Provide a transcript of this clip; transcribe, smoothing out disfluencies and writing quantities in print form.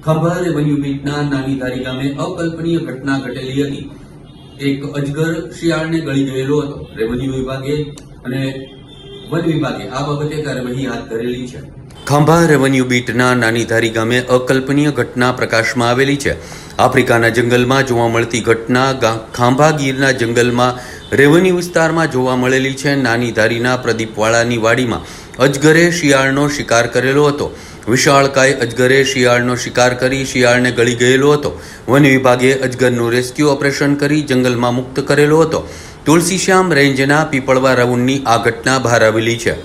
ખંભાર revenue બીટના નાની ધારી ગામે અકલ્પનીય ઘટના ઘટેલી હતી। એક અજગર શિયાળને ગળી ગયેલો હતો। રેવન્યુ વિભાગે અને વન વિભાગે આ બાબતે કાર્યવાહી હાથ ધરેલી છે। ખાંભા રેવન્યુ બીટના નાની ધારી ગામે અકલ્પનીય ઘટના પ્રકાશમાં આવેલી છે। આફ્રિકાના જંગલમાં જોવા મળતી ઘટના ખાંભા ગીરના જંગલમાં રેવન્યુ વિસ્તારમાં જોવા મળેલી છે। નાની ધારીના પ્રદીપવાળાની વાડીમાં અજગરે શિયાળનો શિકાર કરેલો હતો। વિશાળકાય અજગરે શિયાળનો શિકાર કરી શિયાળને ગળી ગયેલો હતો। વન વિભાગે અજગરનું રેસ્ક્યુ ઓપરેશન કરી જંગલમાં મુક્ત કરેલો હતો। તુલસીશ્યામ રેન્જના પીપળવા રાઉન્ડની આ ઘટના બહાર આવેલી છે।